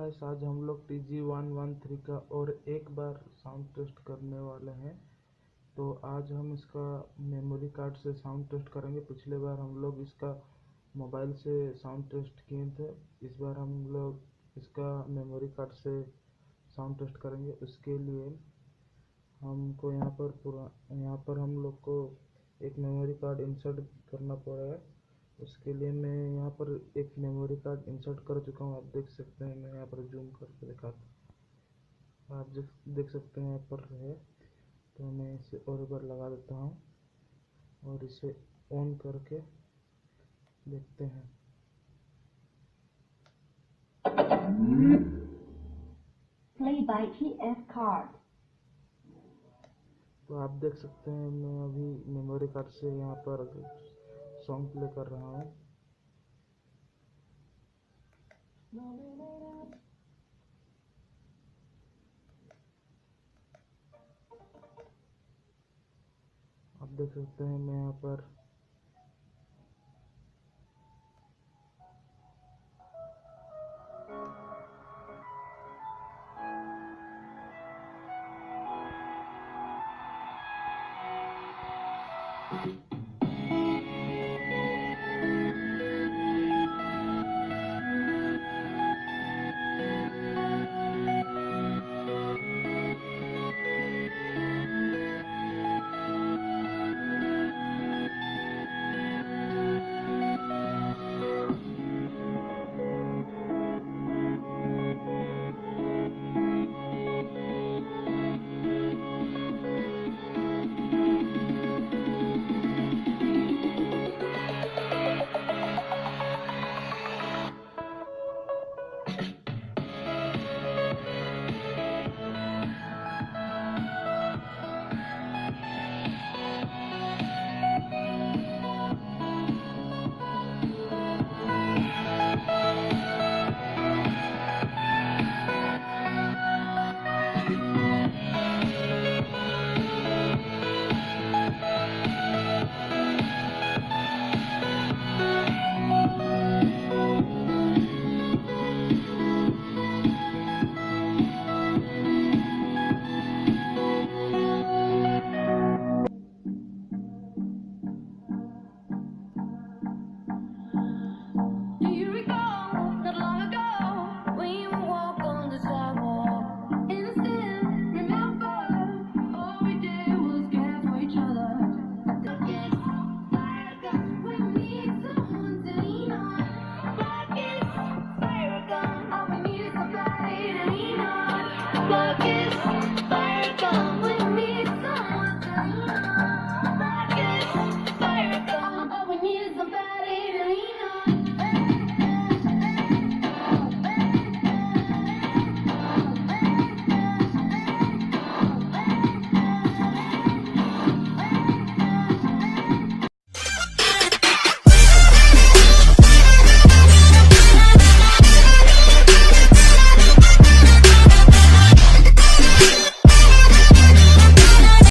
Guys, आज हम लोग TG113 का और एक बार साउंड टेस्ट करने वाले हैं। तो आज हम इसका मेमोरी कार्ड से साउंड टेस्ट करेंगे। पिछले बार हम लोग इसका मोबाइल से साउंड टेस्ट किए थे। इस बार हम लोग इसका मेमोरी कार्ड से साउंड टेस्ट करेंगे। उसके लिए हमको यहाँ पर हम लोग को एक मेमोरी कार्ड इंसर्ट करना पड़ा है। उसके लिए मैं यहाँ पर एक मेमोरी कार्ड इंसर्ट कर चुका हूँ। आप देख सकते हैं, मैं यहाँ पर जूम करके दिखाता हूँ। आप देख सकते हैं यहाँ पर है। तो मैं इसे और बार लगा देता हूँ और इसे ऑन करके देखते हैं। Play by TF card. तो आप देख सकते हैं, मैं अभी मेमोरी कार्ड से यहाँ पर सॉन्ग प्ले कर रहा हूँ। आप देख सकते हैं, मैं यहाँ पर